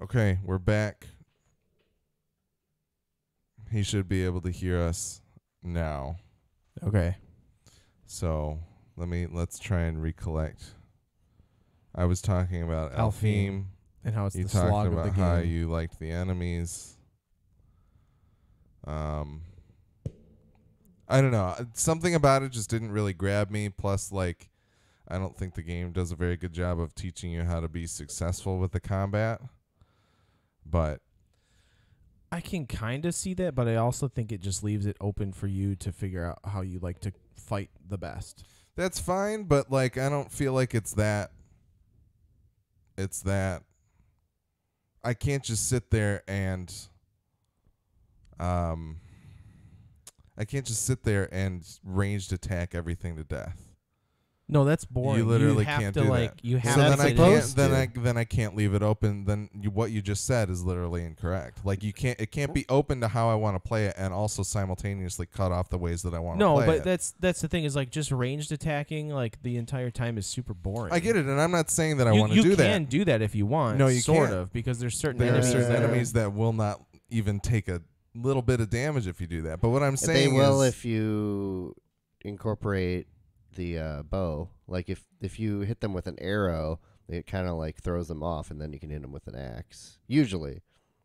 Okay, we're back. He should be able to hear us now. Okay. So let's try and recollect. I was talking about Alfheim. Alfheim. And how it's You the slog talked of the about game. how you liked the enemies. I don't know. Something about it just didn't really grab me. Plus, like, I don't think the game does a very good job of teaching you how to be successful with the combat. But I can kind of see that, but I also think it just leaves it open for you to figure out how you like to fight the best. that's fine. But, like, I don't feel like it's that. I can't just sit there and ranged attack everything to death. No, that's boring. You literally have can't to do like that. you have So to then I sit can't. in. Then I can't leave it open. Then what you just said is literally incorrect. Like you can't. It can't be open to how I want to play it, and also simultaneously cut off the ways that I want to play No, it. but that's the thing is like just ranged attacking like the entire time is super boring. I get it, and I'm not saying that I You want to do that. You can do that if you want. No, you sort can't. of because there's certain There are enemies certain that enemies that will not even take a little bit of damage if you do that. But what I'm saying They will is, if you incorporate the bow. Like if you hit them with an arrow, it kind of like throws them off, and then you can hit them with an axe. Usually.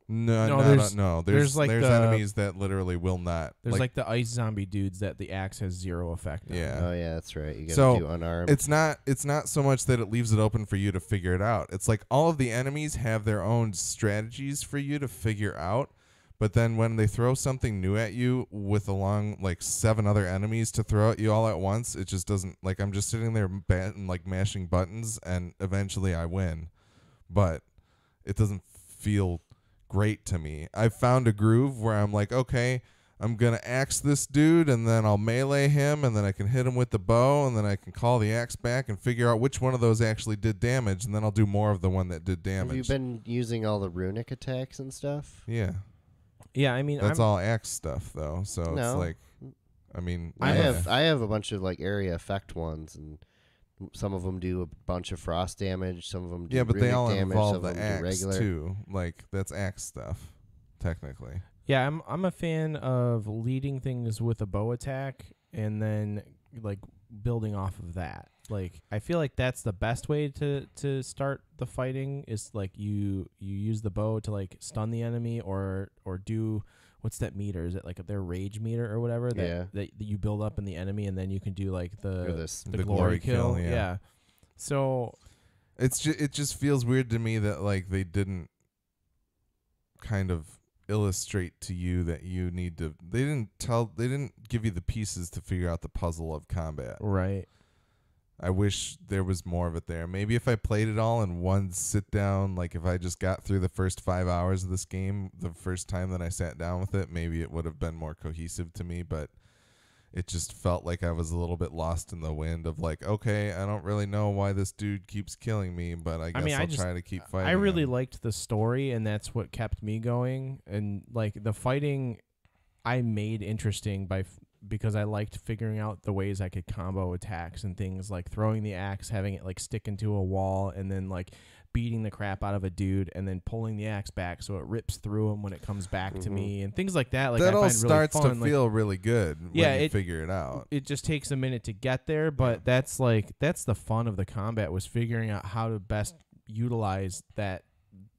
no, there's like the- enemies that literally will not. there's like the ice zombie dudes that the axe has zero effect on. Yeah. Oh yeah, that's right. You got to So, do unarmed. It's not so much that it leaves it open for you to figure it out. It's like all of the enemies have their own strategies for you to figure out. But then when they throw something new at you with along like 7 other enemies to throw at you all at once, it just doesn't, like, I'm just sitting there like mashing buttons and eventually I win. But it doesn't feel great to me. I've found a groove where I'm like, okay, I'm going to axe this dude and then I'll melee him and then I can hit him with the bow and then I can call the axe back and figure out which one of those actually did damage and then I'll do more of the one that did damage. Have you been using all the runic attacks and stuff? Yeah. Yeah, I mean, That's all axe stuff though. So it's No. like, I mean, I yeah. have a bunch of like area effect ones, and some of them do a bunch of frost damage. Some of them do Yeah, but they runic all damage, involve some the of them do axe regular. too. Like that's axe stuff, technically. Yeah, I'm a fan of leading things with a bow attack and then like building off of that. Like I feel like that's the best way to start the fighting is like you use the bow to like stun the enemy or do what's that meter? Is it like their rage meter or whatever that you build up in the enemy and then you can do like Or the the glory kill. yeah. So It just feels weird to me that like they didn't kind of illustrate to you that you need to. They didn't give you the pieces to figure out the puzzle of combat. right. I wish there was more of it there. Maybe if I played it all in one sit down, like if I just got through the first 5 hours of this game the first time that I sat down with it, maybe it would have been more cohesive to me, but it just felt like I was a little bit lost in the wind of like, okay, I don't really know why this dude keeps killing me, but I guess I'll try to keep fighting. I really him. liked the story, and that's what kept me going. And like the fighting, I made interesting because I liked figuring out the ways I could combo attacks and things like throwing the axe, having it like stick into a wall, and then like beating the crap out of a dude, and then pulling the axe back so it rips through him when it comes back to me, and things like that. Like that I all find starts really fun. to feel really good Yeah, when you it- figure it out. It just takes a minute to get there, but that's the fun of the combat was figuring out how to best utilize that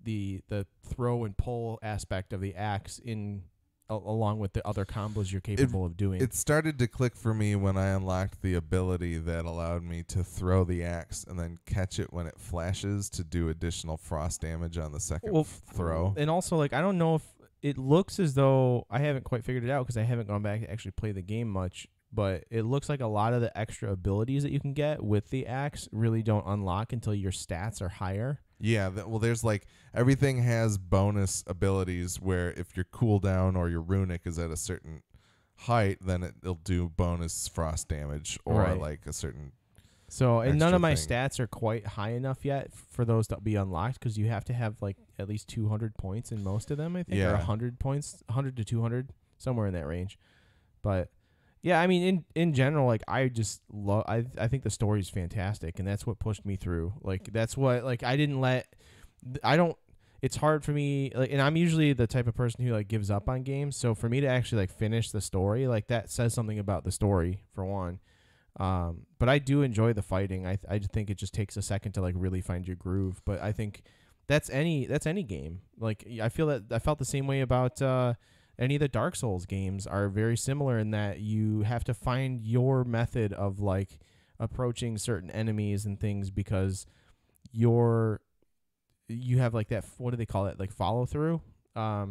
the throw and pull aspect of the axe in along with the other combos you're capable of doing. It started to click for me when I unlocked the ability that allowed me to throw the axe and then catch it when it flashes to do additional frost damage on the second throw. And also, like, I don't know if it looks as though I haven't quite figured it out because I haven't gone back to actually play the game much, but it looks like a lot of the extra abilities that you can get with the axe really don't unlock until your stats are higher. Yeah, there's like everything has bonus abilities where if your cooldown or your runic is at a certain height, then it'll do bonus frost damage or Right. like a certain. So, and none extra of my thing. stats are quite high enough yet for those to be unlocked because you have to have like at least 200 points in most of them, I think, or Yeah. 100 points, 100 to 200, somewhere in that range. But yeah, I mean, in general, like I just love. I think the story's fantastic, and that's what pushed me through. Like that's what like I didn't let. I don't. it's hard for me, like, and I'm usually the type of person who like gives up on games. So for me to actually like finish the story, like that says something about the story for one. But I do enjoy the fighting. I just think it just takes a second to like really find your groove. But I think that's any game. Like I felt the same way about any of the Dark Souls games are very similar in that you have to find your method of like approaching certain enemies and things because you have like that, what do they call it, like follow through. I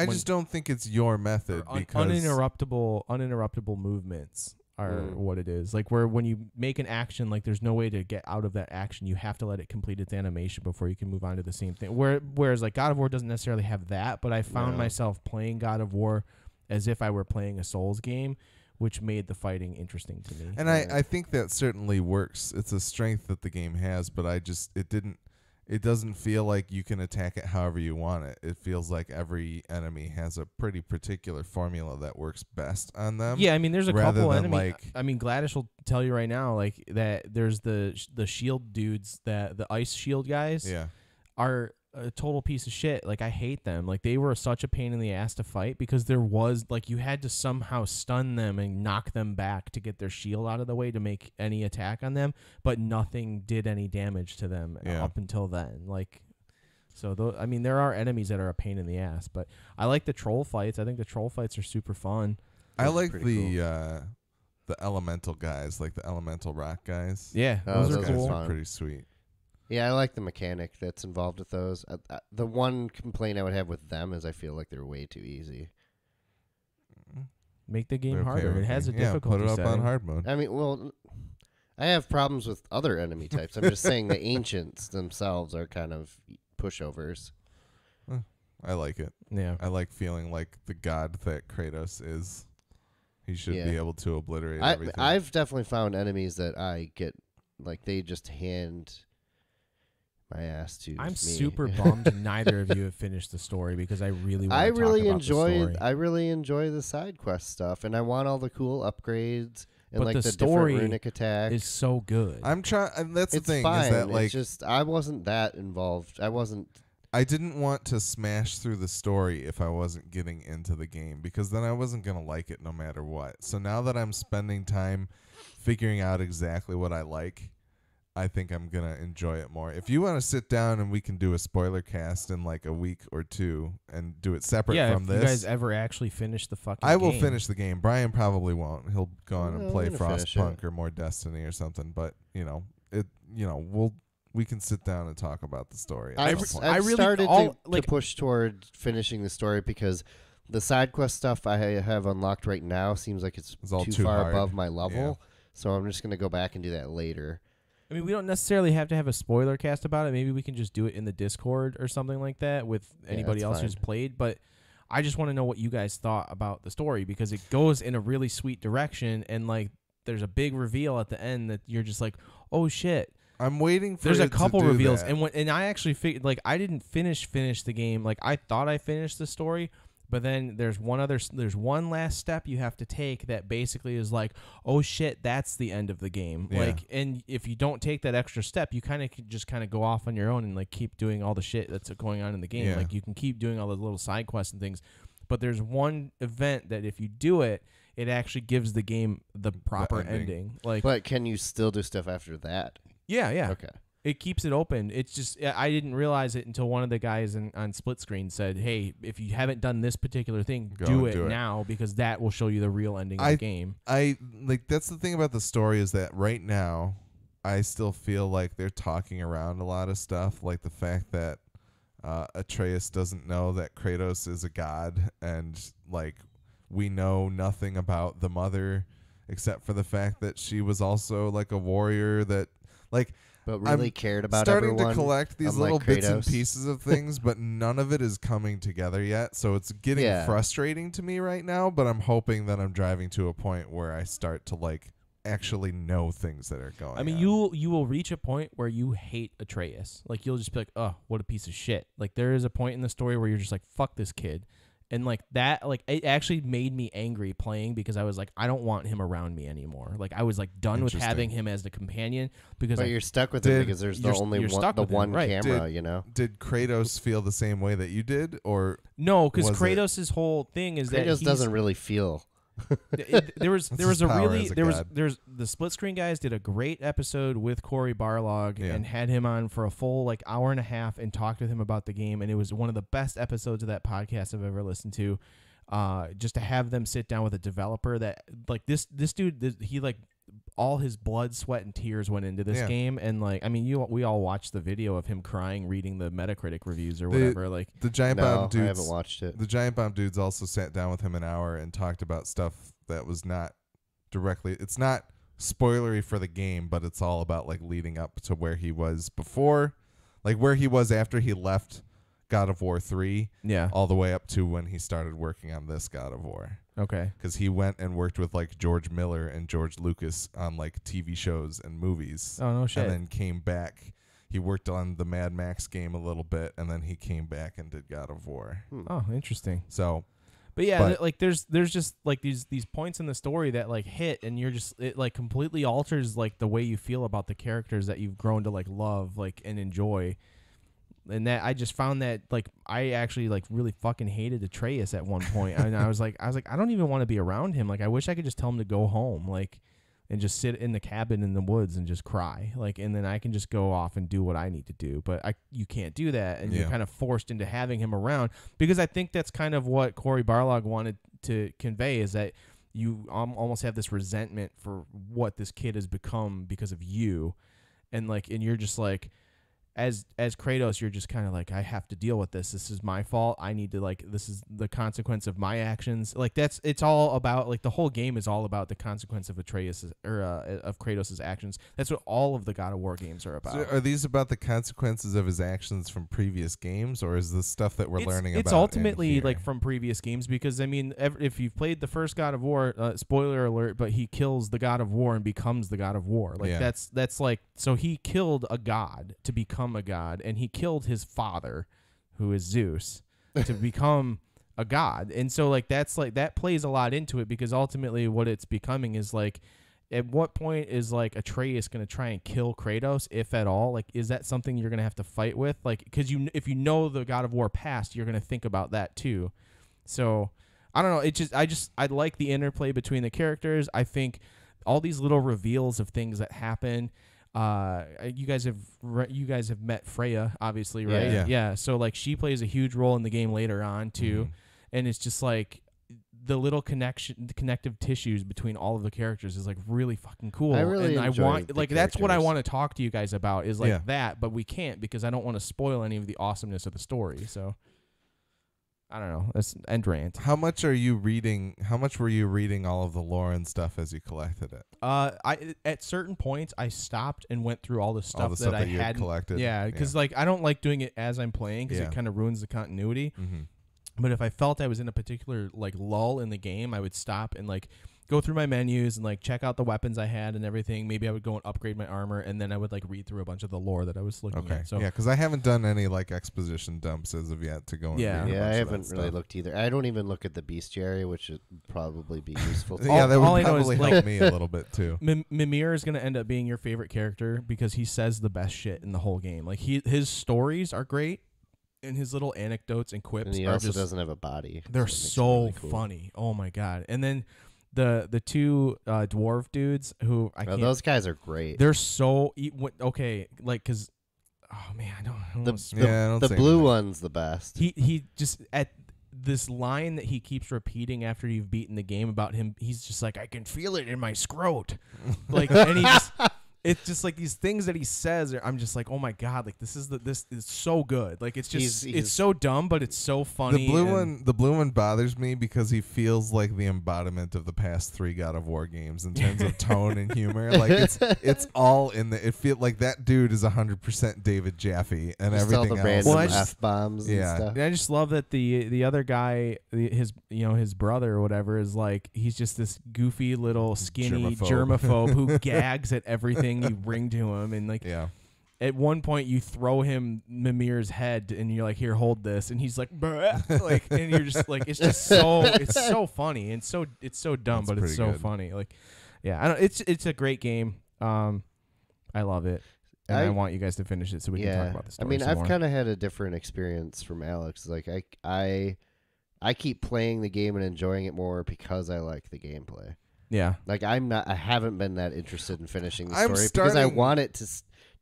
just don't think it's your method because uninterruptible movements are what it is. Like where when you make an action, like there's no way to get out of that action. You have to let it complete its animation before you can move on to the same thing. Whereas like God of War doesn't necessarily have that, but I found myself playing God of War as if I were playing a Souls game, which made the fighting interesting to me. And I think that certainly works. It's a strength that the game has, but it doesn't feel like you can attack it however you want it. It feels like every enemy has a pretty particular formula that works best on them. Yeah, I mean, there's a couple enemies. Like, I mean, Gladish will tell you right now, like that. There's the shield dudes, that the ice shield guys, are a total piece of shit. Like I hate them. Like they were such a pain in the ass to fight because there was like you had to somehow stun them and knock them back to get their shield out of the way to make any attack on them, but nothing did any damage to them up until then. Like, so I mean, there are enemies that are a pain in the ass, but I like the troll fights. I think the troll fights are super fun. I like the elemental guys, like the elemental rock guys. Yeah, those are cool. fun. Pretty sweet. Yeah, I like the mechanic that's involved with those. The one complaint I would have with them is I feel like they're way too easy. Make the game harder. It has a difficulty put it up setting. on hard mode. I mean, well, I have problems with other enemy types. I'm just saying the ancients themselves are kind of pushovers. I like it. Yeah. I like feeling like the god that Kratos is. He should be able to obliterate everything. I've definitely found enemies that I get, like, they just hand my ass to I'm me. super bummed neither of you have finished the story because I really want to talk about the story. I really enjoy the side quest stuff, and I want all the cool upgrades and but like the story different runic attacks. is so good. I'm trying, and that's It's the thing fine. is that like it's just I wasn't that involved. I didn't want to smash through the story if I wasn't getting into the game because then I wasn't gonna like it no matter what. So now that I'm spending time figuring out exactly what I like, I think I'm going to enjoy it more. If you want to sit down and we can do a spoiler cast in like a week or two and do it separate from this. Yeah, if you guys ever actually finish the fucking I will game. finish the game. Brian probably won't. He'll go on and play I'm gonna finish Frostpunk or more Destiny or something. But, we can sit down and talk about the story. I've really started to push toward finishing the story because the side quest stuff I have unlocked right now seems like it's all too far hard. above my level. So I'm just going to go back and do that later. I mean, we don't necessarily have to have a spoiler cast about it. Maybe we can just do it in the Discord or something like that with anybody else who's played. But I just want to know what you guys thought about the story because it goes in a really sweet direction. And, like, there's a big reveal at the end that you're just like, oh, shit. I'm waiting for There's it a couple to do reveals. that. And I actually figured, like, I didn't finish the game. Like, I thought I finished the story. But then there's one last step you have to take that basically is like, oh shit, that's the end of the game. Yeah. Like, and if you don't take that extra step, you kind of just go off on your own and like keep doing all the shit that's going on in the game. Yeah. Like you can keep doing all the little side quests and things, but there's one event that if you do it, it actually gives the game the proper ending. Like, but can you still do stuff after that? yeah. Okay. It keeps it open. It's just I didn't realize it until one of the guys on split screen said, "Hey, if you haven't done this particular thing, do it now because that will show you the real ending of the game." I like that's the thing about the story is that right now I still feel like they're talking around a lot of stuff, like the fact that Atreus doesn't know that Kratos is a god, and like we know nothing about the mother except for the fact that she was also like a warrior that like. But really cared about starting everyone. to collect these unlike little bits and Kratos. pieces of things, but none of it is coming together yet. So it's getting frustrating to me right now, but I'm hoping that I'm driving to a point where I start to like actually know things that are going on. I mean, you will reach a point where you hate Atreus. Like you'll just be like, "Oh, what a piece of shit." Like there is a point in the story where you're just like, "Fuck this kid." And like that, like it actually made me angry playing because I was like, I don't want him around me anymore. Like I was like done with having him as the companion because But you're stuck with him because there's the only one right. camera, you know. Did Kratos feel the same way that you did, or no? Because Kratos' whole thing is that Kratos doesn't really feel. there was a really god. there's the Split Screen guys did a great episode with Cory Barlog and had him on for a full like hour and a half and talked with him about the game, and it was one of the best episodes of that podcast I've ever listened to. Just to have them sit down with a developer that like this dude, he like all his blood, sweat, and tears went into this game, and like I mean we all watched the video of him crying reading the Metacritic reviews or whatever. Like the Giant Bomb dudes, I haven't watched it. The Giant Bomb dudes also sat down with him an hour and talked about stuff that was not directly. It's not spoilery for the game, but it's all about like leading up to where he was before, like where he was after he left God of War 3, all the way up to when he started working on this God of War. Okay. Because he went and worked with like George Miller and George Lucas on like TV shows and movies. Oh, no shit. And then came back. He worked on the Mad Max game a little bit, and then he came back and did God of War. Oh, interesting. So, but yeah, like there's just like these points in the story that like hit, and you're just it like completely alters like the way you feel about the characters that you've grown to like love like and enjoy. And that I just found that like I actually like really fucking hated Atreus at one point. And I was like I don't even want to be around him. Like I wish I could just tell him to go home, like, and just sit in the cabin in the woods and just cry, like, and then I can just go off and do what I need to do. But you can't do that, and you're kind of forced into having him around because I think that's kind of what Cory Barlog wanted to convey is that you almost have this resentment for what this kid has become because of you, and you're just like. As Kratos, you're just kind of like, I have to deal with this. This is my fault. I need to this is the consequence of my actions. Like it's all about like the whole game is all about the consequence of Atreus or of Kratos' actions. That's what all of the God of War games are about. So are these about the consequences of his actions from previous games, or is this stuff that we're learning about? It's ultimately like from previous games because I mean, if you've played the first God of War, spoiler alert, but he kills the God of War and becomes the God of War. Like that's like so he killed a god to become a god, and he killed his father, who is Zeus, to become a god. And so like that's like that plays a lot into it because ultimately what it's becoming is like at what point is like Atreus going to try and kill Kratos, if at all? Like is that something you're going to have to fight with? Like because if you know the God of War past, you're going to think about that too. So I don't know, I like the interplay between the characters. I think all these little reveals of things that happen. You guys have met Freya, obviously, right? Yeah. So like she plays a huge role in the game later on too, and it's just like the little connective tissues between all of the characters is like really fucking cool. I really enjoy that's what I want to talk to you guys about is like that, but we can't because I don't want to spoil any of the awesomeness of the story. So. I don't know. That's end rant. How much are you reading? How much were you reading all of the lore and stuff as you collected it? I at certain points I stopped and went through all the stuff that I had collected. Yeah, because like I don't like doing it as I'm playing because it kind of ruins the continuity. But if I felt I was in a particular like lull in the game, I would stop and like go through my menus and like check out the weapons I had and everything. Maybe I would go and upgrade my armor, and then I would like read through a bunch of the lore that I was looking at. So because I haven't done any like exposition dumps as of yet to go. And read I haven't really looked either. I don't even look at the bestiary, which would probably be useful. That would probably help me a little bit too. Mimir is going to end up being your favorite character because he says the best shit in the whole game. Like his stories are great. And his little anecdotes and quips and he also doesn't have a body. They're so really cool. Funny. Oh my god! And then the two dwarf dudes who I can't. Those guys are great. They're so okay. Like because man, I don't. The blue one's the best. He just at this line that he keeps repeating after you've beaten the game about him. He's just like, I can feel it in my scrot. Like and he just. It's just like these things that he says. I'm just like, oh my god! Like this is so good. Like it's just it's so dumb, but it's so funny. The blue one bothers me because he feels like the embodiment of the past 3 God of War games in terms of tone and humor. Like it's all in the. It feel like that dude is 100% David Jaffe and just everything all the else. Random F-bombs. Yeah, and stuff. And I just love that the other guy, his brother or whatever, is like he's just this goofy little skinny germaphobe who gags at everything you bring to him, and like at one point you throw him Mimir's head and you're like, here, hold this, and he's like, like, and you're just like, it's just so it's so funny and it's so dumb, That's but it's pretty so good. funny. Like, yeah, I don't. It's a great game. I love it, and I want you guys to finish it so we can talk about the story. I mean, some I've more. kind of had a different experience from Alex. Like I keep playing the game and enjoying it more because I like the gameplay. Yeah. Like I haven't been that interested in finishing the I'm story because I starting- want it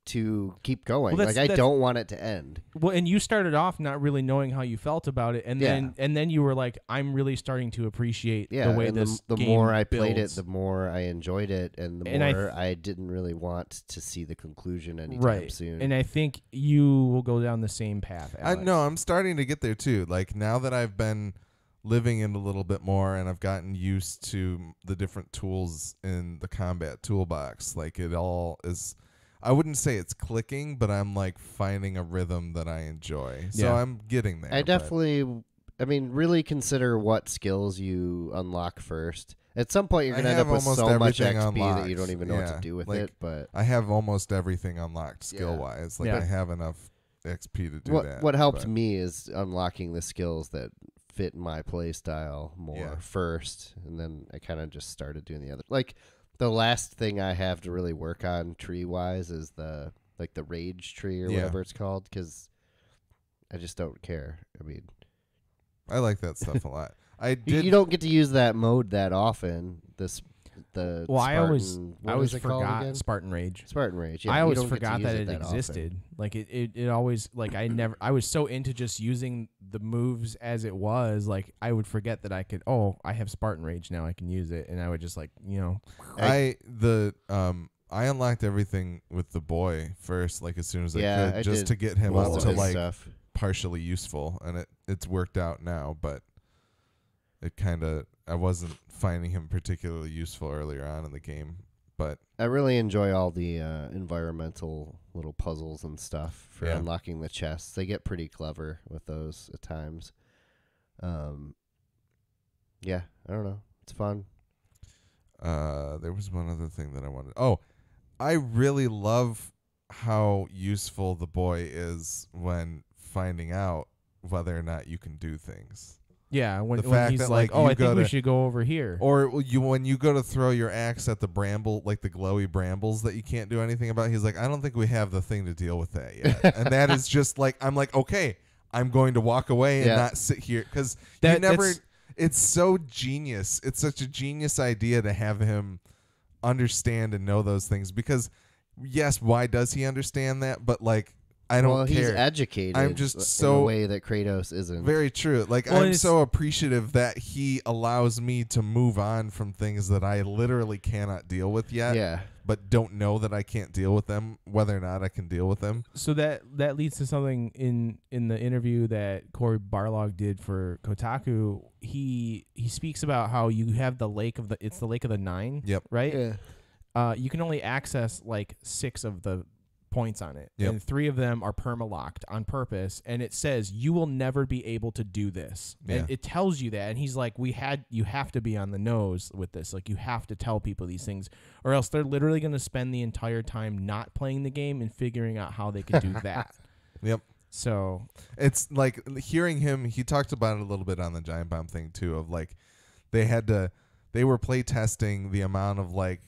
to keep going. Well, like I don't want it to end. Well, and you started off not really knowing how you felt about it, and then you were like, I'm really starting to appreciate Yeah, the way and this the game more I played builds. it, the more I enjoyed it, and the And I more I didn't really want to see the conclusion anytime right. soon. And I think you will go down the same path. Alex. No, I'm starting to get there too. Like now that I've been living in a little bit more and I've gotten used to the different tools in the combat toolbox, like it all is, I wouldn't say it's clicking, but I'm like finding a rhythm that I enjoy. So Yeah. I'm getting there. I but- definitely, I mean, really consider what skills you unlock first. At some point, you're I going to end up have with almost so much everything XP that you unlocked. don't even know what Yeah, to do with like, it. But I have almost everything unlocked skill wise. Like Yeah. I have enough XP to do that. what helped but- me is unlocking the skills that fit my play style more Yeah. first, and then I kind of just started doing the other. Like the last thing I have to really work on tree wise is the rage tree or Yeah. whatever it's called, because I just don't care. I mean, I like that stuff a lot. I you did. don't get to use that mode that often. Well, I always Spartan, what is it called forgot again? Spartan Rage. Spartan Rage. Yeah, I you always don't get to forgot use that it that often. existed. Like it always like I was so into just using the moves as it was. Like I would forget that I could. Oh, I have Spartan Rage now. I can use it, and I would just like I unlocked everything with the boy first, like as soon as I Yeah, could, I just did to get him most up of to his like stuff. partially useful, and it's worked out now. But it kind of, I wasn't finding him particularly useful earlier on in the game. But I really enjoy all the environmental little puzzles and stuff for Yeah. unlocking the chests. They get pretty clever with those at times. Yeah, I don't know. It's fun. there was one other thing that I wanted. Oh, I really love how useful the boy is when finding out whether or not you can do things. yeah. When The fact he's that, like, like, oh, you I think we gotta- should go over here. Or when you go to throw your axe at the bramble, like the glowy brambles that you can't do anything about, he's like, I don't think we have the thing to deal with that yet. And that is just like, I'm like, okay, I'm going to walk away and Yeah. not sit here. Because you That- never, that's- it's so genius. It's such a genius idea to have him understand and know those things. Because, yes, why does he understand that? But, like, I don't well, care. he's educated. I'm just in so- a way that Kratos isn't. Very true. Like, Well, I'm it's- so appreciative that he allows me to move on from things that I literally cannot deal with yet, yeah. but don't know that I can't deal with them, whether or not I can deal with them. So that leads to something in the interview that Corey Barlog did for Kotaku. He speaks about how you have the lake of the Nine. Yep. Right. Yeah. You can only access like 6 of the points on it, Yep. and 3 of them are permalocked on purpose, and it says you will never be able to do this, and Yeah. it tells you that. And he's like, you have to be on the nose with this, like you have to tell people these things, or else they're literally going to spend the entire time not playing the game and figuring out how they can do that. Yep. So It's like hearing him, he talked about it a little bit on the Giant Bomb thing too, of like they were play testing the amount of like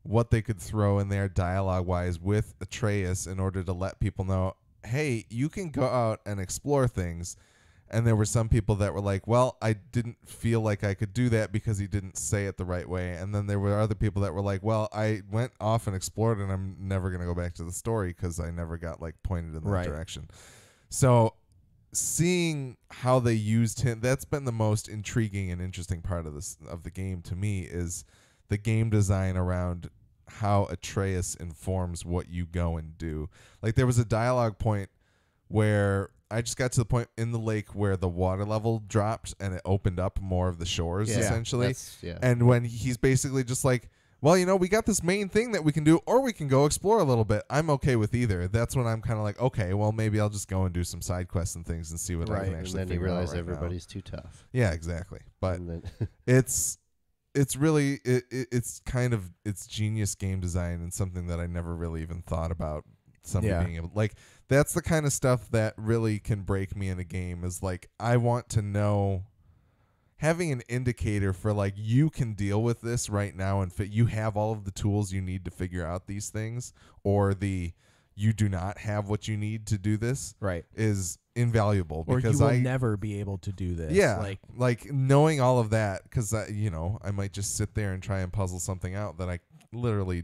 what they could throw in there dialogue wise with Atreus in order to let people know, hey, you can go out and explore things. And there were some people that were like, well, I didn't feel like I could do that because he didn't say it the right way. And then there were other people that were like, well, I went off and explored and I'm never going to go back to the story because I never got like pointed in that Right. direction. So seeing how they used him, that's been the most intriguing and interesting part of the game to me, is the game design around how Atreus informs what you go and do. Like there was a dialogue point where I just got to the point in the lake where the water level dropped and it opened up more of the shores essentially. Yeah. And when he's basically just like, well, we got this main thing that we can do, or we can go explore a little bit. I'm okay with either. That's when I'm kind of like, okay, well, maybe I'll just go and do some side quests and things and see what I Right. can And actually and then you figure out realize right now. everybody's too tough. Yeah, exactly. But And then it's really it's kind of it's genius game design and something that I never really even thought about somebody Yeah. being able, like, that's the kind of stuff that really can break me in a game. Is like, I want to know, having an indicator for like, you can deal with this right now and you have all of the tools you need to figure out these things, or you do not have what you need to do this, Right. is invaluable. Or Because you will never be able to do this. yeah, like knowing all of that, because I might just sit there and try and puzzle something out that I literally,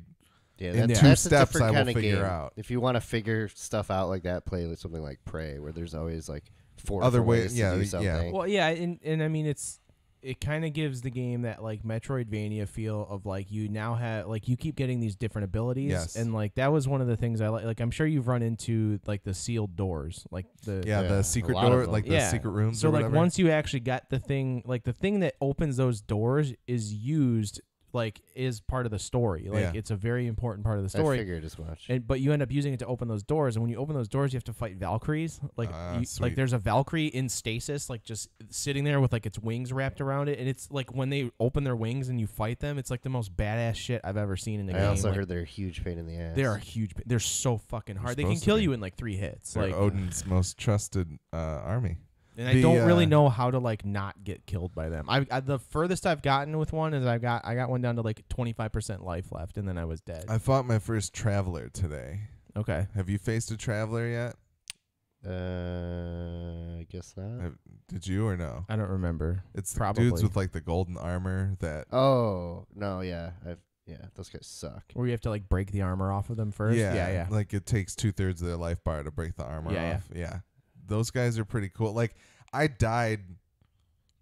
Yeah, in that's, two that's a steps different I will kind of figure game. out. If you want to figure stuff out like that, play something like Prey, where there's always like four Other different way- ways yeah, to do yeah. something. Well, yeah, and I mean it kind of gives the game that like Metroidvania feel of like you now have like you keep getting these different abilities, Yes. and like that was one of the things I like. Like I'm sure you've run into like the sealed doors, like the yeah, Yeah, the a secret lot of door, them. like the Yeah. secret rooms. So or like whatever. once you actually got the thing, like the thing that opens those doors is used like is part of the story. Like Yeah. it's a very important part of the I story. figured as much. But you end up using it to open those doors, and when you open those doors, you have to fight Valkyries. Like, Sweet. like there's a Valkyrie in stasis, like just sitting there with like its wings wrapped around it, and it's like when they open their wings and you fight them, it's like the most badass shit I've ever seen in a I game. also Like, heard they're a huge pain in the ass. they are huge. They're so fucking hard. They can supposed to kill be. you in like 3 hits. They're Like, Odin's most trusted army. and I the, don't really uh, know how to like not get killed by them. I the furthest I've gotten with one is I got one down to like 25% life left, and then I was dead. I fought my first traveler today. Okay. Have you faced a traveler yet? I guess not. Did you or no? I don't remember. It's the Probably. dudes with like the golden armor that. Oh no, yeah, those guys suck. Where you have to like break the armor off of them first. Yeah. Like it takes 2/3 of their life bar to break the armor Yeah, off. Yeah. Those guys are pretty cool. Like I died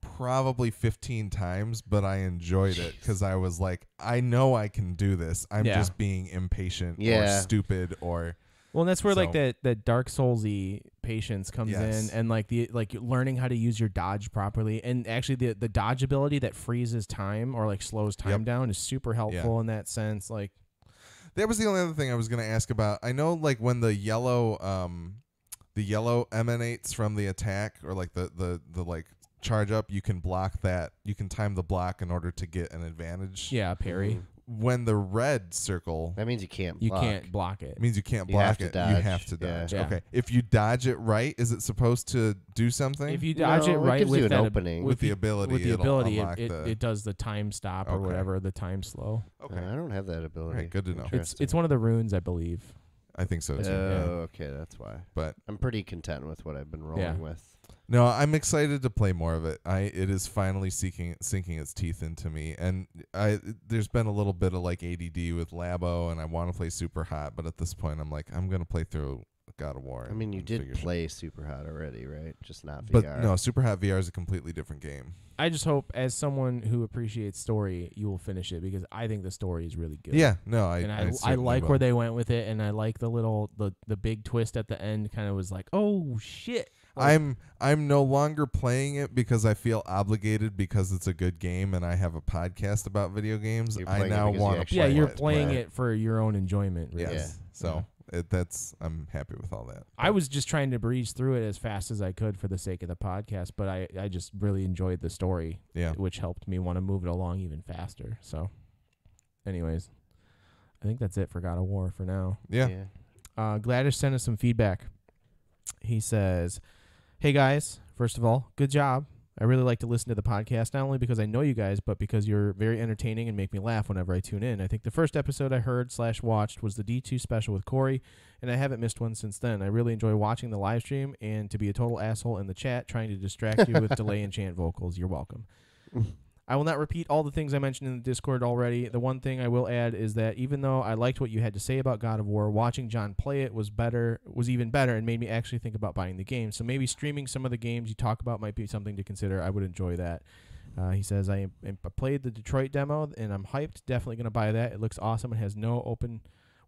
probably 15 times, but I enjoyed it because I was like, I know I can do this. I'm Yeah. just being impatient or Yeah. stupid or. Well, and that's where like So- that Dark Soulsy patience comes Yes. in, and like learning how to use your dodge properly, and actually the dodge ability that freezes time or like slows time Yep. down is super helpful in that sense. Like, That was the only other thing I was going to ask about. I know like when the yellow emanates from the attack, or like the like charge up, you can block that. You can time the block in order to get an advantage. yeah, parry. Mhm. When the red circle That means you can't. You block. can't block it. means you can't You block have to it. dodge. You have to Yeah. dodge. Yeah. Okay. If you dodge it right, is it supposed to do something? If you dodge No, it it right gives with you an that opening. with the ability, with the it'll ability, unlock it does the time stop or Okay. whatever, the time slow. Okay. I don't have that ability. Alright, good to know. It's one of the runes, I believe. I think so too. Oh, okay, that's why. But I'm pretty content with what I've been rolling Yeah. with. no, I'm excited to play more of it. It is finally sinking its teeth into me, and there's been a little bit of like ADD with Labo, and I want to play Super Hot, but at this point, I'm like, I'm gonna play through God of War. I mean, you and did figure shit- play Super Hot already, right? Just not VR. but no, Super Hot VR is a completely different game. I just hope, as someone who appreciates story, you will finish it because I think the story is really good. Yeah, no, I I like where they went with it, and I like the big twist at the end. Kind of was like, oh shit. Like, I'm no longer playing it because I feel obligated because it's a good game and I have a podcast about video games. You're I playing it now because you want to actually play yeah, you're it. playing Right. it for your own enjoyment. Really. Yes. Yeah. So I'm happy with all that. I was just trying to breeze through it as fast as I could for the sake of the podcast, but I just really enjoyed the story, Yeah. which helped me want to move it along even faster. So, anyways, I think that's it for God of War for now. Yeah. Gladys sent us some feedback. He says, "Hey guys, first of all, good job. I really like to listen to the podcast, not only because I know you guys, but because you're very entertaining and make me laugh whenever I tune in. I think the first episode I heard/watched was the D2 special with Corey, and I haven't missed one since then. I really enjoy watching the live stream and to be a total asshole in the chat trying to distract you with delay and chant vocals. You're welcome. I will not repeat all the things I mentioned in the Discord already. The one thing I will add is that even though I liked what you had to say about God of War, watching John play it was even better and made me actually think about buying the game. So maybe streaming some of the games you talk about might be something to consider. I would enjoy that." He says, I played the Detroit demo, and I'm hyped. Definitely going to buy that. It looks awesome. It has no open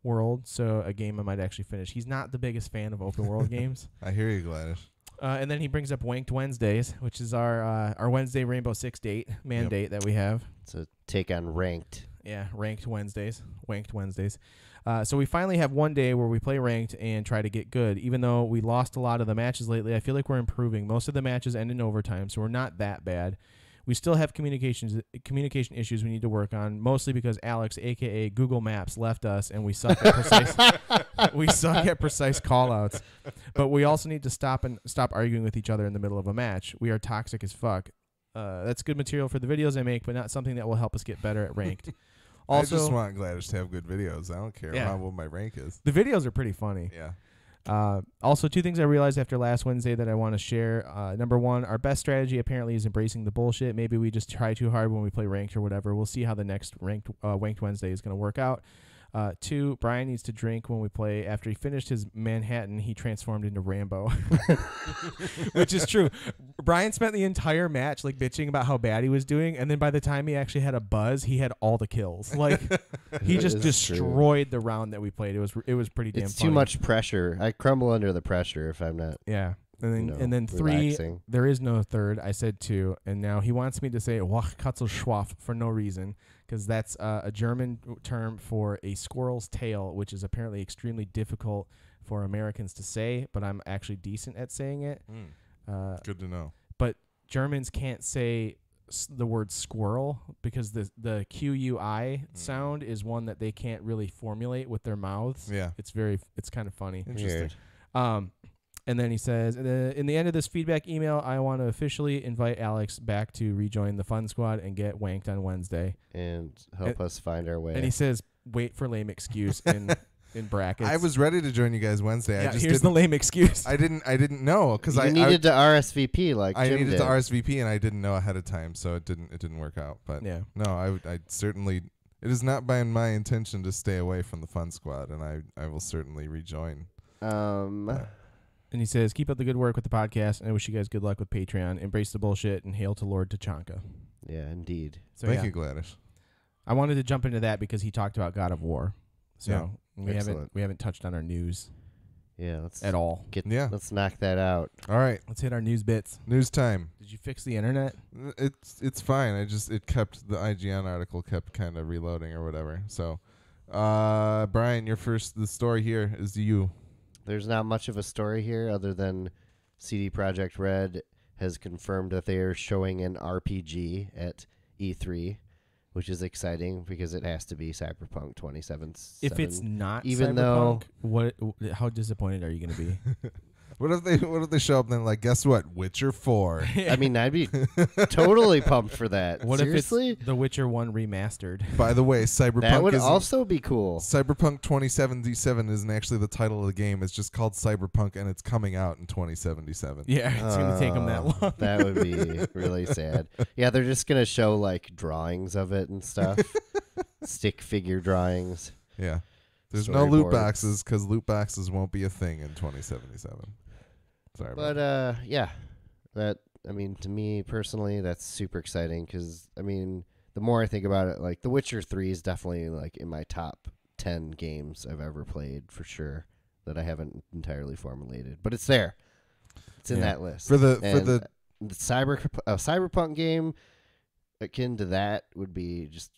world, so a game I might actually finish. He's not the biggest fan of open world games. I hear you, Gladys. And then he brings up Wanked Wednesdays, which is our Wednesday Rainbow Six mandate that we have. It's a take on Ranked. Yeah, Wanked Wednesdays. So we finally have one day where we play ranked and try to get good. Even though we lost a lot of the matches lately, I feel like we're improving. Most of the matches end in overtime, so we're not that bad. We still have communication issues we need to work on, mostly because Alex, a.k.a. Google Maps, left us, and we suck at We suck at precise call-outs. But we also need to stop arguing with each other in the middle of a match. We are toxic as fuck. That's good material for the videos I make, but not something that will help us get better at ranked. Also, I just want Gladish to have good videos. I don't care Yeah. what my rank is. the videos are pretty funny. Yeah. Also, 2 things I realized after last Wednesday that I want to share. Number 1, our best strategy apparently is embracing the bullshit. Maybe we just try too hard when we play ranked or whatever. We'll see how the next Wanked Wednesday is going to work out. 2, Brian needs to drink when we play. After he finished his Manhattan, he transformed into Rambo, which is true. Brian spent the entire match like bitching about how bad he was doing, and then by the time he actually had a buzz, he had all the kills. Like he It just is destroyed the round that we played. It was pretty damn. It's funny. too much pressure. I crumble under the pressure if I'm not. Yeah. And then, You know, and then 3, relaxing. there is no 3rd. I said 2, and now he wants me to say Wachkatzelschwaf for no reason, because that's a German term for a squirrel's tail, which is apparently extremely difficult for Americans to say, but I'm actually decent at saying it. Good to know. But Germans can't say the word squirrel because the QUI sound is one that they can't really formulate with their mouths. Yeah. It's kind of funny. Interesting. Weird. And then he says, in the end of this feedback email, I want to officially invite Alex back to rejoin the Fun Squad and get wanked on Wednesday. And help us find our way. And he says, wait for lame excuse in brackets. I was ready to join you guys Wednesday. Yeah, I just here's the didn't. lame excuse. I didn't know because you I needed to RSVP like I Jim needed did. to RSVP and I didn't know ahead of time, so it didn't work out. But Yeah. no, I certainly. It is not by my intention to stay away from the Fun Squad, and I will certainly rejoin. And he says, keep up the good work with the podcast, and I wish you guys good luck with Patreon. Embrace the bullshit, and hail to Lord Tachanka. Yeah, indeed. So Thank yeah, you, Gladish. I wanted to jump into that because he talked about God of War. So Yeah. Excellent. we haven't touched on our news Yeah, let's at all. Let's knock that out. All right, Let's hit our news bits. news time. Did you fix the internet? It's fine. It kept the IGN article kept kind of reloading or whatever. So, Brian, the story here is you. There's not much of a story here other than CD Projekt Red has confirmed that they are showing an RPG at E3, which is exciting because it has to be Cyberpunk 2077. If it's not even Cyberpunk, how disappointed are you going to be? What if they show up and then like, guess what? Witcher 4. I mean, I'd be totally pumped for that. What Seriously? if it's The Witcher 1 remastered? By the way, Cyberpunk That would isn't- also be cool. Cyberpunk 2077 isn't actually the title of the game. It's just called Cyberpunk, and it's coming out in 2077. Yeah, it's going to take them that long. That would be really sad. Yeah, they're just going to show like drawings of it and stuff. Stick figure drawings. Yeah. There's no loot Storyboards. boxes because loot boxes won't be a thing in 2077. Sorry, But yeah, I mean, to me personally, that's super exciting because I mean, the more I think about it, like The Witcher 3 is definitely like in my top 10 games I've ever played for sure that I haven't entirely formulated, but it's there. It's in Yeah. that list. For the Cyberpunk game akin to that would be just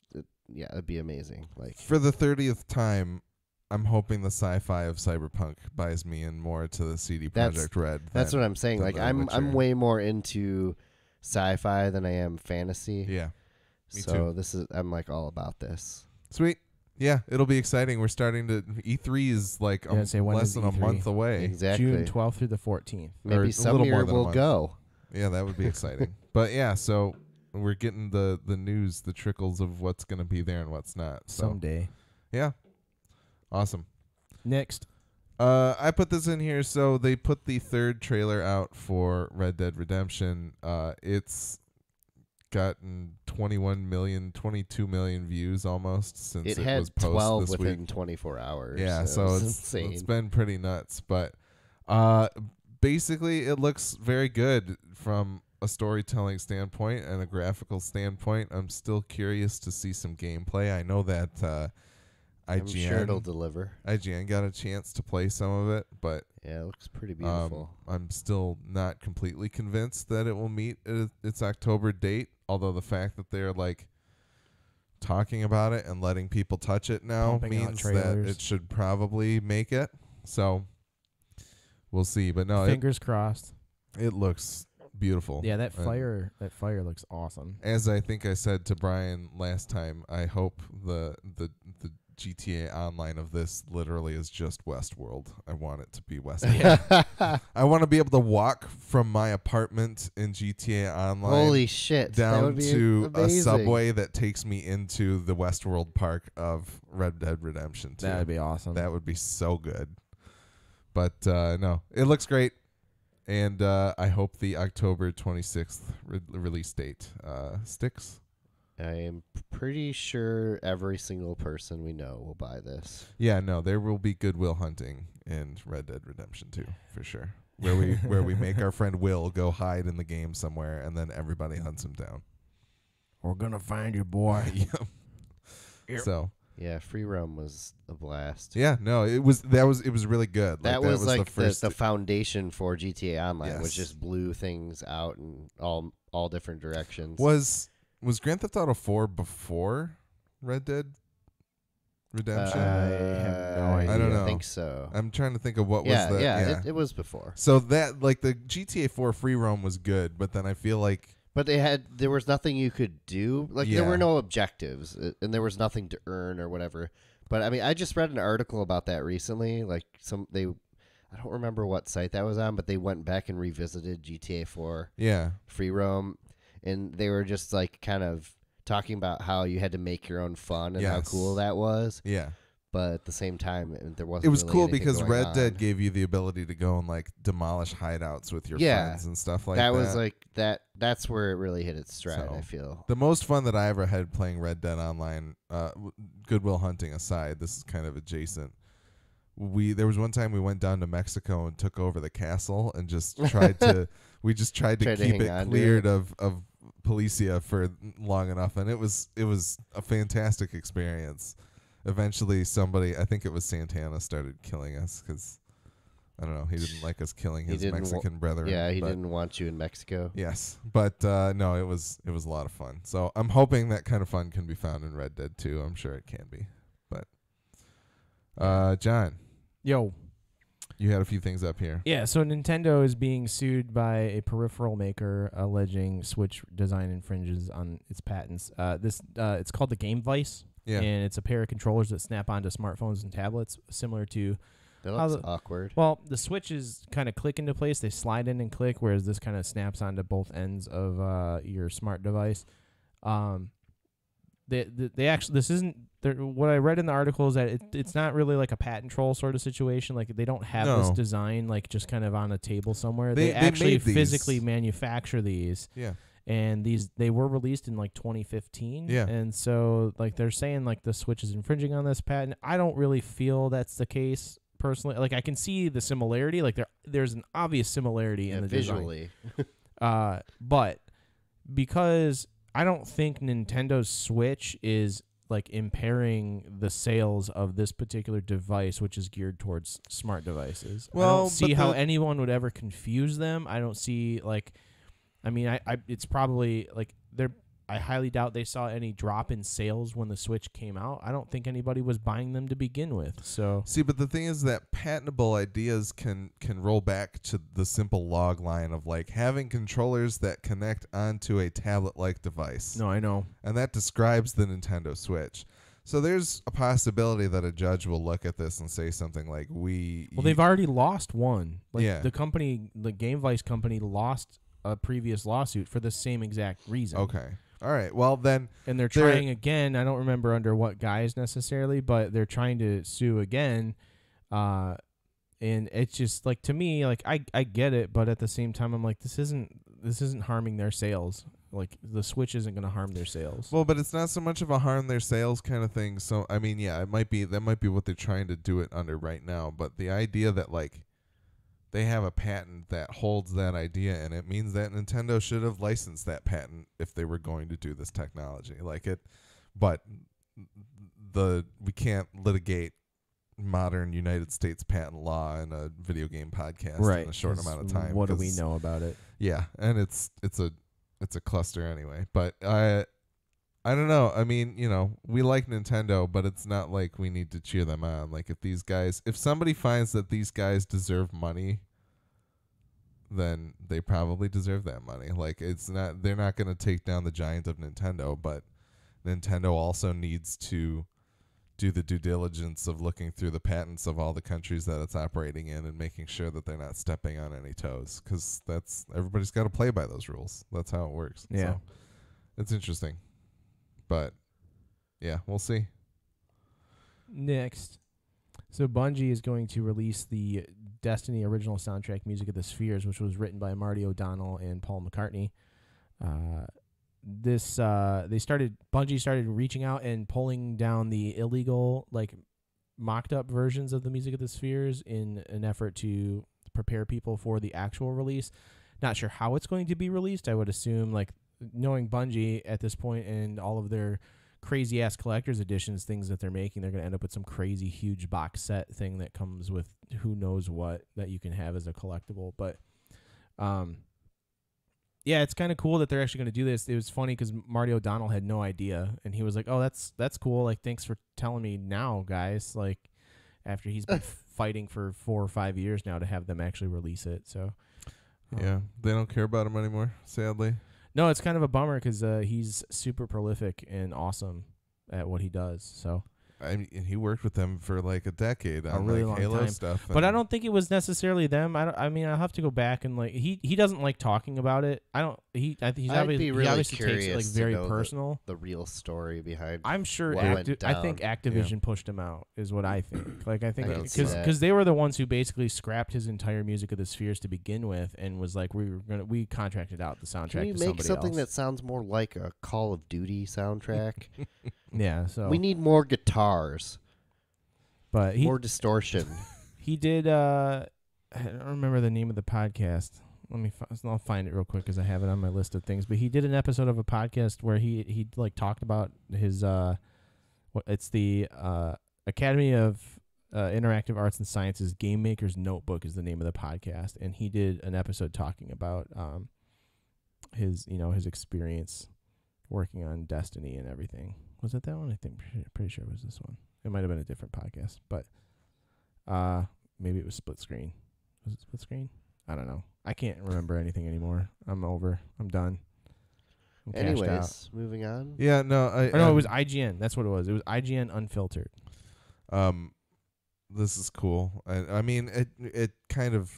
it'd be amazing. Like for the 30th time, I'm hoping the sci-fi of Cyberpunk buys me in more to the CD That's- Projekt Red. that's than- what I'm saying. than Like The I'm Witcher. way more into sci-fi than I am fantasy. Yeah. Me so too. I'm like all about this. Sweet. Yeah, it'll be exciting. We're starting to E3 is like Yeah, say when less is than a E3? month away. Exactly. June 12th through the 14th. or Maybe a some little more year than a we'll month. go. Yeah, that would be exciting. But yeah, so we're getting the news, the trickles of what's going to be there and what's not. So Someday. yeah. Awesome. Next. I put this in here. So they put the 3rd trailer out for Red Dead Redemption. It's gotten 21 million, 22 million views almost since It it had was posted 12 this within week. 24 hours. Yeah, so so it's it's insane. been pretty nuts. But basically, it looks very good from a storytelling standpoint and a graphical standpoint. I'm still curious to see some gameplay. I know that I'm sure it'll IGN deliver. got a chance to play some of it, but Yeah, it looks pretty beautiful. I'm still not completely convinced that it will meet its October date. Although the fact that they're like talking about it and letting people touch it now Pumping out means that trailers. it should probably make it. So we'll see. But no, Fingers crossed. it looks beautiful. Yeah, that And fire looks awesome. as I think I said to Brian last time, I hope the GTA Online of this literally is just Westworld. I want it to be Westworld. I want to be able to walk from my apartment in GTA Online Holy shit! that down would be to a amazing. subway that takes me into the Westworld park of Red Dead Redemption 2. That would be awesome. That would be so good. But no, it looks great. And I hope the October 26th release date sticks. I am pretty sure every single person we know will buy this. Yeah, no, there will be Goodwill Hunting in Red Dead Redemption 2 for sure. Where we make our friend Will go hide in the game somewhere, and then everybody hunts him down. We're gonna find your boy. Yep. So Yeah, Free Roam was a blast. yeah, no, it was really good. That was like the first. the foundation for GTA Online, which Yes. just blew things out in all different directions. Was Grand Theft Auto 4 before Red Dead Redemption? I have no idea. I don't know. I think so. I'm trying to think of what yeah, was the yeah, it was before. So that like the GTA 4 free roam was good, but then I feel like But there was nothing you could do. Like there Yeah. were no objectives, and there was nothing to earn or whatever. But I mean, I just read an article about that recently. Like I don't remember what site that was on, but they went back and revisited GTA 4 yeah, free roam, and they were just like kind of talking about how you had to make your own fun and how Yes. cool that was. yeah. But at the same time, there wasn't. It was really cool anything because going Red on. Dead gave you the ability to go and like demolish hideouts with your Yeah. friends and stuff like that. that was like that. That's where it really hit its stride. So, I feel. the most fun that I ever had playing Red Dead Online, Goodwill Hunting aside, this is kind of adjacent. There was one time we went down to Mexico and took over the castle and just tried to Tried to keep hang it on to cleared of Policia for long enough, and it was a fantastic experience. Eventually, somebody, I think it was Santana, started killing us because I don't know, he didn't like us killing He his didn't Mexican brethren. Yeah, he but- didn't want you in Mexico. Yes, but no, it was a lot of fun. So I'm hoping that kind of fun can be found in Red Dead 2. I'm sure it can be. But John, Yo. you had a few things up here. Yeah, so Nintendo is being sued by a peripheral maker alleging Switch design infringes on its patents. It's called the Game Vice, Yeah, and it's a pair of controllers that snap onto smartphones and tablets, similar to That How looks the- awkward. well, the switches kind of click into place. They slide in and click, whereas this kind of snaps onto both ends of your smart device. They actually, this isn't. What I read in the article is that it's not really like a patent troll sort of situation. Like they don't have this No. design like just kind of on a table somewhere. They They actually made these. physically manufacture these, yeah, and they were released in like 2015. Yeah. And so like they're saying like the Switch is infringing on this patent. I don't really feel that's the case personally. Like I can see the similarity. Like there's an obvious similarity in the design. Visually. But because I don't think Nintendo's Switch is like impairing the sales of this particular device, which is geared towards smart devices. I Well, don't see but how the- anyone would ever confuse them. I don't see like, I mean, I it's probably like I highly doubt they saw any drop in sales when the Switch came out. I don't think anybody was buying them to begin with. So See, but the thing is that patentable ideas can roll back to the simple log line of like having controllers that connect onto a tablet-like device. no, I know. And that describes the Nintendo Switch. So there's a possibility that a judge will look at this and say something like, Well, they've already lost one. Like Yeah. the company, the Game Vice company, lost a previous lawsuit for the same exact reason. Okay. All right. Well, then, And they're They're- trying again. I don't remember under what guise necessarily, but they're trying to sue again. And it's just like, to me, like I get it, but at the same time, I'm like, this isn't harming their sales. Like the Switch isn't going to harm their sales. well, but it's not so much of a harm their sales kind of thing. So, I mean, yeah, that might be what they're trying to do it under right now. But the idea that, like, they have a patent that holds that idea, and it means that Nintendo should have licensed that patent if they were going to do this technology. But we can't litigate modern United States patent law in a video game podcast in a short 'cause amount of time. What do we 'cause- know about it? Yeah, and it's a cluster anyway. But I don't know. I mean, we like Nintendo, but it's not like we need to cheer them on. Like if somebody finds that these guys deserve money, then they probably deserve that money. Like they're not going to take down the giant of Nintendo, but Nintendo also needs to do the due diligence of looking through the patents of all the countries that it's operating in and making sure that they're not stepping on any toes, because that's everybody's got to play by those rules. That's how it works. Yeah. So it's interesting, but yeah, we'll see. Next. So Bungie is going to release the Destiny original soundtrack, Music of the Spheres, which was written by Marty O'Donnell and Paul McCartney. Bungie started reaching out and pulling down the illegal, like, mocked up versions of the Music of the Spheres in an effort to prepare people for the actual release. Not sure how it's going to be released. I would assume, like, knowing Bungie at this point and all of their crazy ass collector's editions, things that they're making, they're going to end up with some crazy huge box set thing that comes with who knows what that you can have as a collectible. But yeah, it's kind of cool that they're actually going to do this. It was funny because Marty O'Donnell had no idea, and he was like, "Oh, that's cool. Like, thanks for telling me now, guys." Like, after he's been fighting for 4 or 5 years now to have them actually release it. So Yeah, they don't care about him anymore, sadly. no, it's kind of a bummer because he's super prolific and awesome at what he does. So, I mean, he worked with them for like a decade on really like long Halo time. stuff. but I and- don't think it was necessarily them. I mean, I'll have to go back and like he doesn't like talking about it. I don't. He's I'd obviously, be really he obviously takes it like curious to very know personal. the real story behind. I'm sure. what went I think down. Activision pushed him out. Is what I think. Like I think I can see that. because they were the ones who basically scrapped his entire Music of the Spheres to begin with, and was like we contracted out the soundtrack. Can you to make somebody something else. that sounds more like a Call of Duty soundtrack? Yeah. So We need more guitars, but he more distortion. he did. I don't remember the name of the podcast. I'll find it real quick because I have it on my list of things. But he did an episode of a podcast where he like talked about his it's the Academy of Interactive Arts and Sciences Game Maker's Notebook is the name of the podcast, and he did an episode talking about his experience working on Destiny and everything. Was it that one? I think pretty sure it was this one. It might have been a different podcast, but maybe it was Split Screen. Was it Split Screen? I don't know. I can't remember anything anymore. I'm over. I'm done. I'm cashed out. Anyways, moving on. Yeah, no, Or no, it was IGN. That's what it was. It was IGN Unfiltered. This is cool. I mean, it kind of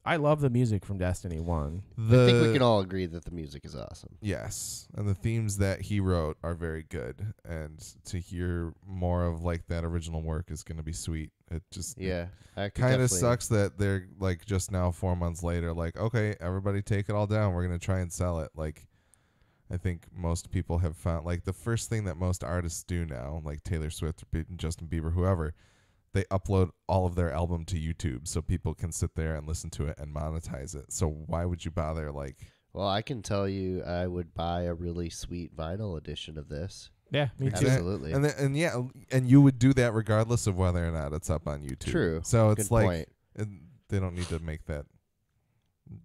I love the music from Destiny 1. the I think we can all agree that the music is awesome. yes, and the themes that he wrote are very good, and to hear more of like that original work is going to be sweet. It just Yeah, I could kind of definitely- sucks that they're like just now 4 months later, like, okay, everybody take it all down. We're going to try and sell it. Like, I think most people have found like the first thing that most artists do now, like Taylor Swift, Justin Bieber, whoever, they upload all of their album to YouTube so people can sit there and listen to it and monetize it. So why would you bother like Well, I can tell you, I would buy a really sweet vinyl edition of this. Yeah, me too. Absolutely. and yeah, and you would do that regardless of whether or not it's up on YouTube. True. So it's Good like point. they don't need to make that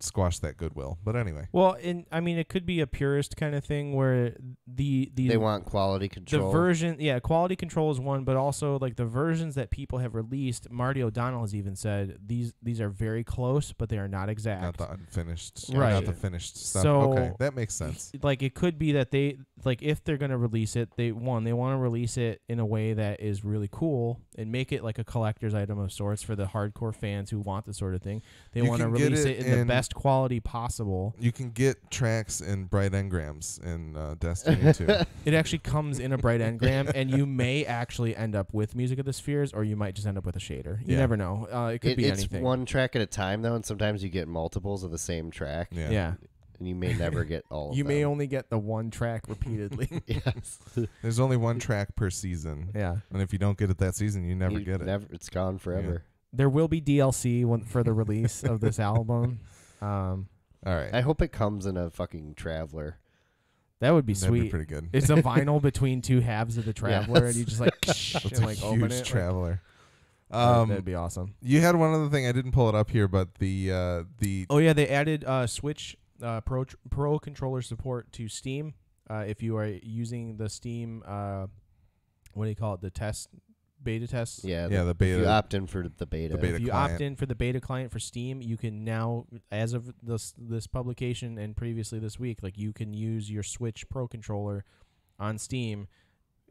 squash that goodwill. But anyway, Well, I mean, it could be a purist kind of thing where the They want quality the control. version, quality control is one, but also like the versions that people have released. Marty O'Donnell has even said these are very close, but they are not exact. not the unfinished, Right. not the finished stuff. So- Okay, that makes sense. Like it could be that they like if they're gonna release it, they want to release it in a way that is really cool and make it like a collector's item of sorts for the hardcore fans who want this sort of thing. They You want to can get release it it in the in- best quality possible. You can get tracks in bright engrams in Destiny 2. It actually comes in a bright engram, and you may actually end up with Music of the Spheres, or you might just end up with a shader. You Yeah. never know. It could be It's anything. one track at a time, though, and sometimes you get multiples of the same track, Yeah. Yeah. and you may never get all of You may them. only get the one track repeatedly. Yes. There's only one track per season. Yeah. And if you don't get it that season, you never You get it. It's gone forever. There will be DLC for the release of this album. All right. I hope it comes in a fucking Traveler. That would be That'd be sweet. pretty good. It's a vinyl between two halves of the Traveler, and you just like, That's and a like huge open it. traveler. That'd be awesome. You had one other thing. I didn't pull it up here, but the Oh yeah, they added Switch Pro controller support to Steam. If you are using the Steam, what do you call it? The beta test. Yeah, the If beta. you opt in for the beta. beta If you client. opt in for the beta client for Steam, you can now, as of this publication and previously this week, like you can use your Switch Pro controller on Steam.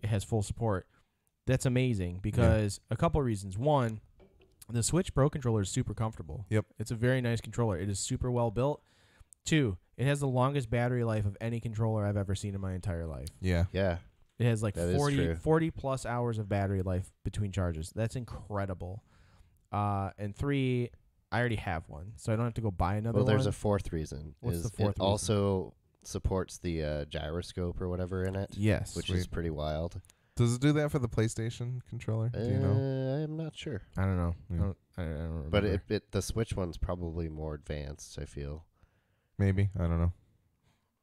It has full support. that's amazing because a couple of reasons. One, the Switch Pro controller is super comfortable. Yep. It's a very nice controller. It is super well built. Two, it has the longest battery life of any controller I've ever seen in my entire life. Yeah. Yeah. It has like That is true. 40 plus hours of battery life between charges. That's incredible. And three, I already have one, so I don't have to go buy another Well, one. there's a fourth reason. What's is the fourth it reason? also supports the gyroscope or whatever in it, Yes. which Sweet. is pretty wild. Does it do that for the PlayStation controller? Do you know? I'm not sure. I don't know. Yeah. I don't remember. But the Switch one's probably more advanced, I feel. Maybe. I don't know.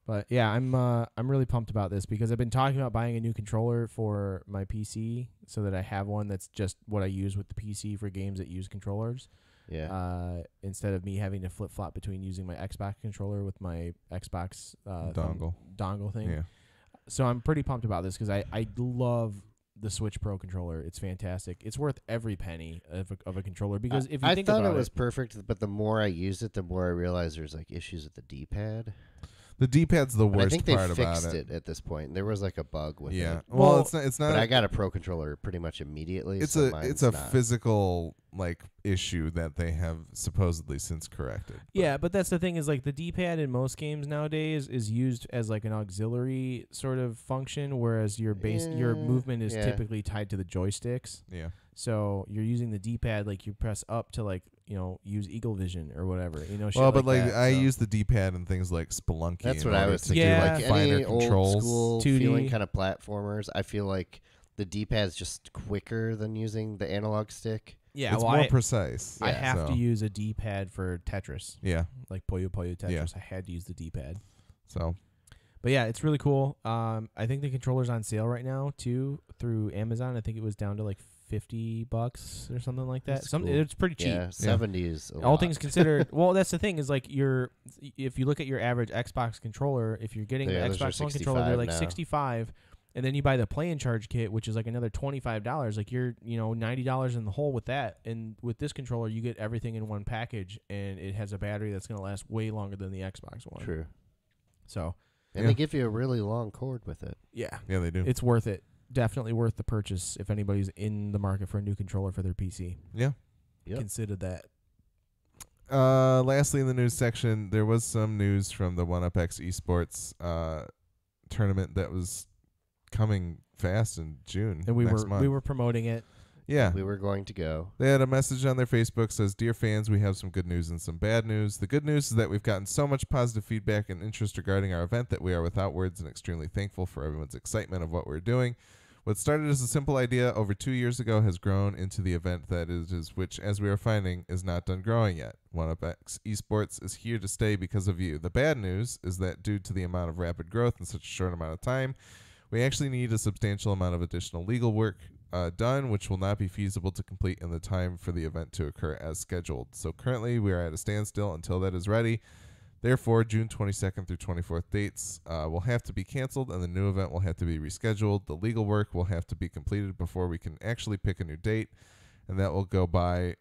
But yeah, I'm really pumped about this because I've been talking about buying a new controller for my PC so that I have one that's just what I use with the PC for games that use controllers. Yeah. Instead of me having to flip flop between using my Xbox controller with my Xbox dongle thing. Yeah. So I'm pretty pumped about this because I love the Switch Pro controller. It's fantastic. It's worth every penny of a controller because if you I think thought about it was perfect, but the more I used it, the more I realized there's like issues with the D-pad. The D-pad's the But I worst think they part about fixed it. it at this point. There was like a bug with Yeah. it. Well, Well, it's not. But I got a Pro controller pretty much immediately. It's so a mine's it's a not. physical like issue that they have supposedly since corrected. Yeah, but that's the thing is like the D-pad in most games nowadays is used as like an auxiliary sort of function, whereas your your Yeah, movement is yeah. typically tied to the joysticks. Yeah. So you're using the D-pad like you press up to like use Eagle Vision or whatever. Shit Well, but like that, I so. use the D-pad and things like Spelunky. That's in what I order was to thinking. do, Yeah. Like finer any old controls. school 2D. feeling kind of platformers, I feel like the D-pad's just quicker than using the analog stick. Yeah, it's well, more precise. I have to so, use a D-pad for Tetris, Yeah. like Puyo Puyo Tetris. Yeah. I had to use the D-pad. So But yeah, it's really cool. I think the controller's on sale right now too through Amazon. I think it was down to like $50 or something like that. That's cool. It's pretty cheap. Yeah, 70s. All things considered, well, that's the thing is like if you look at your average Xbox controller, if you're getting Yeah, the those are Xbox One controller, they're like 65 $65, and then you buy the play and charge kit, which is like another $25. Like you're $90 in the hole with that, and with this controller, you get everything in one package, and it has a battery that's going to last way longer than the Xbox One. True. So And they give you a really long cord with it. yeah, yeah, they do. it's worth it. Definitely worth the purchase if anybody's in the market for a new controller for their PC. Yeah. Yep. Consider that. Lastly, in the news section, there was some news from the OneUpX Esports tournament that was coming fast in June. And we next month. were promoting it. Yeah. We were going to go. They had a message on their Facebook says, "Dear fans, we have some good news and some bad news. The good news is that we've gotten so much positive feedback and interest regarding our event that we are without words and extremely thankful for everyone's excitement of what we're doing. What started as a simple idea over 2 years ago has grown into the event that is which, as we are finding, is not done growing yet. OneUpX Esports is here to stay because of you. The bad news is that due to the amount of rapid growth in such a short amount of time, we actually need a substantial amount of additional legal work done, which will not be feasible to complete in the time for the event to occur as scheduled. So currently we are at a standstill until that is ready. Therefore, June 22nd through 24th dates will have to be canceled, and the new event will have to be rescheduled. The legal work will have to be completed before we can actually pick a new date, and that will go by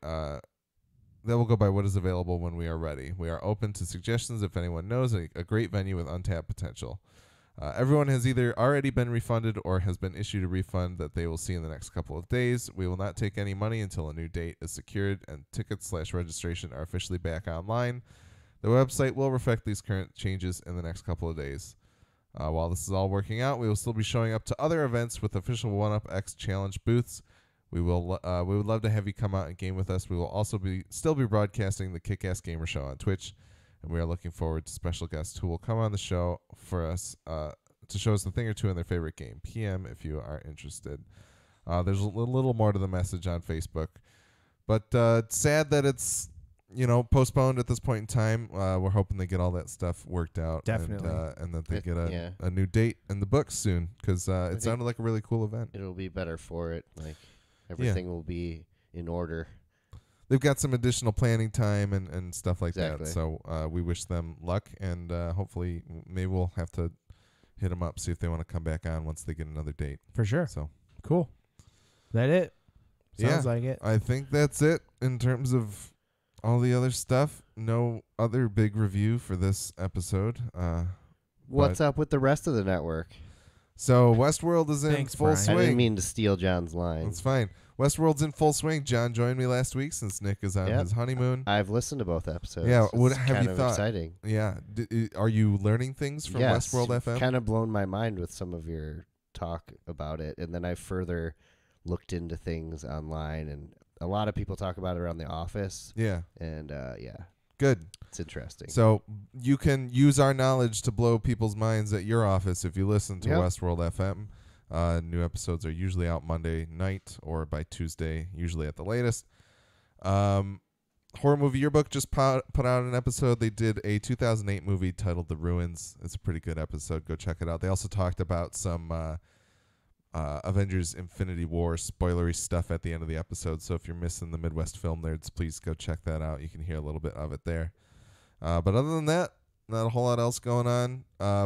what is available when we are ready. We are open to suggestions if anyone knows a great venue with untapped potential. Everyone has either already been refunded or has been issued a refund that they will see in the next couple of days. We will not take any money until a new date is secured and tickets/registration are officially back online. The website will reflect these current changes in the next couple of days. While this is all working out, we will still be showing up to other events with official OneUpX Challenge booths. We would love to have you come out and game with us. We will also still be broadcasting the Kick-Ass Gamer Show on Twitch, and we are looking forward to special guests who will come on the show for us to show us a thing or two in their favorite game. PM if you are interested. There's a little more to the message on Facebook, but it's sad that it's postponed at this point in time. We're hoping they get all that stuff worked out. Definitely. And that they get Yeah. a new date in the books soon, because it think sounded like a really cool event. It'll be better for it. Like everything will be in order. They've got some additional planning time and stuff like Exactly. that. So we wish them luck, and hopefully maybe we'll have to hit them up, see if they want to come back on once they get another date. For sure. So Cool. That it? Sounds Yeah. like it. I think that's it in terms of all the other stuff. No other big review for this episode. What's up with the rest of the network? So Westworld is in Thanks, full Brian. I swing. didn't mean to steal John's line. That's fine. Westworld's in full swing. John joined me last week since Nick is on Yep. his honeymoon. I've listened to both episodes. Yeah, It's what have kind you of thought? Exciting. Yeah. Are you learning things from Yes, Westworld FM? kind of blown my mind with some of your talk about it, and then I further looked into things online, and a lot of people talk about it around the office, Yeah. and yeah, Good. it's interesting. So you can use our knowledge to blow people's minds at your office if you listen to Yep. Westworld FM. New episodes are usually out Monday night or by Tuesday, usually at the latest. Horror Movie Yearbook just put out an episode. They did a 2008 movie titled The Ruins. It's a pretty good episode. Go check it out. They also talked about some Avengers Infinity War spoilery stuff at the end of the episode. So if you're missing the Midwest Film Nerds, please go check that out. You can hear a little bit of it there. But other than that, not a whole lot else going on.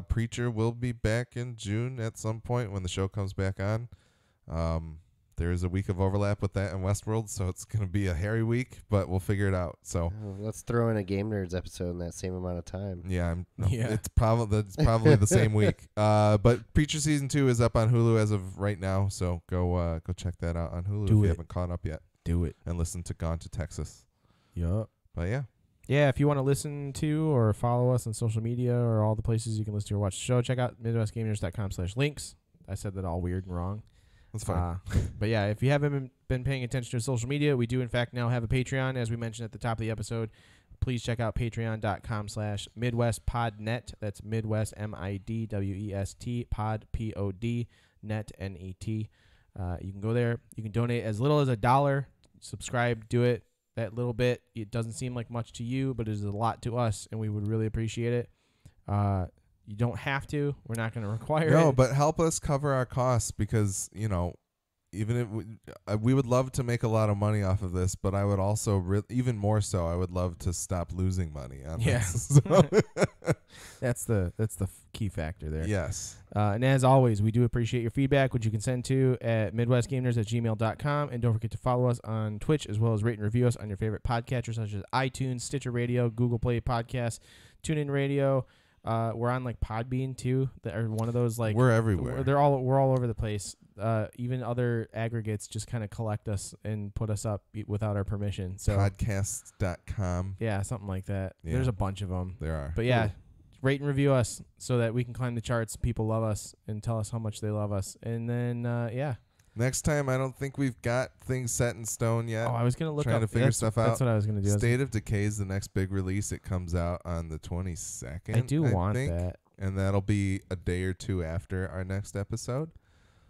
Preacher will be back in June at some point when the show comes back on. There is a week of overlap with that in Westworld, so it's going to be a hairy week, but we'll figure it out. So Let's throw in a Game Nerds episode in that same amount of time. yeah, Yeah. it's probably the same week. But Preacher season 2 is up on Hulu as of right now, so go check that out on Hulu Do if you it. haven't caught up yet, Do it. and listen to Gone to Texas. Yup. But yeah, Yeah, if you want to listen to or follow us on social media or all the places you can listen to or watch the show, check out MidwestGameNerds.com/links. I said that all weird and wrong. that's fine. But yeah, if you haven't been paying attention to social media, we do in fact now have a Patreon, as we mentioned at the top of the episode. Please check out patreon.com/MidwestPodNet. That's Midwest MIDWEST pod POD net NET. You can go there. You can donate as little as $1. Subscribe. Do it. That little bit. It doesn't seem like much to you, but it is a lot to us, and we would really appreciate it. You don't have to. We're not going to require it. No, but help us cover our costs because, even if we would love to make a lot of money off of this, but I would also, even more so, I would love to stop losing money on Yeah. this. So That's the key factor there. yes. And as always, we do appreciate your feedback, which you can send to at MidwestGameNerds@gmail.com. And don't forget to follow us on Twitch, as well as rate and review us on your favorite podcatchers such as iTunes, Stitcher Radio, Google Play Podcasts, TuneIn Radio. We're on like Podbean too. That are one of those like We're everywhere. we're all over the place. Even other aggregates just kind of collect us and put us up without our permission. So Podcasts.com. yeah, something like that. Yeah. There's a bunch of them. There are. But yeah, rate and review us so that we can climb the charts. People love us and tell us how much they love us. And then, yeah. Next time, I don't think we've got things set in stone yet. Oh, I was going to look Trying up. to figure that's, stuff That's out. what I was going to do. State of Decay is the next big release. It comes out on the 22nd. I do want think, that. And that'll be a day or two after our next episode.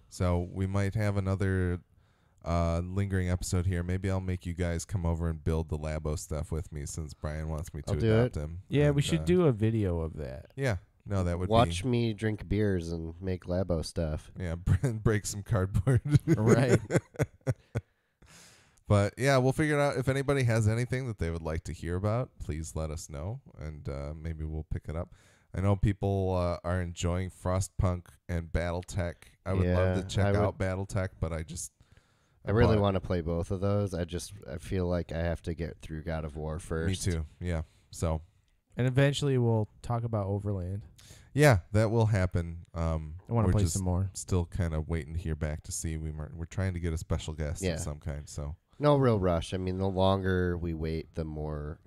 So we might have another lingering episode here. Maybe I'll make you guys come over and build the Labo stuff with me since Brian wants me to I'll do adopt him. Yeah, And, we should do a video of that. Yeah. No, that would Watch me drink beers and make Labo stuff. Yeah, break some cardboard. Right. But yeah, we'll figure it out. If anybody has anything that they would like to hear about, please let us know, and maybe we'll pick it up. I know people are enjoying Frostpunk and BattleTech. I would love to Yeah, check I out BattleTech, but I really bought- want to play both of those. I feel like I have to get through God of War first. Me too. Yeah. So And eventually we'll talk about Overland. yeah, that will happen. I want to play some more. Still kind of waiting to hear back to see. We're trying to get a special guest Yeah. of some kind. So No real rush. I mean, the longer we wait, the more,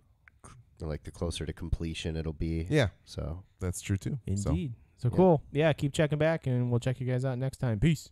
like, the closer to completion it'll be. yeah, So that's true too. So. Indeed. So Yeah. cool. Yeah, keep checking back, and we'll check you guys out next time. Peace.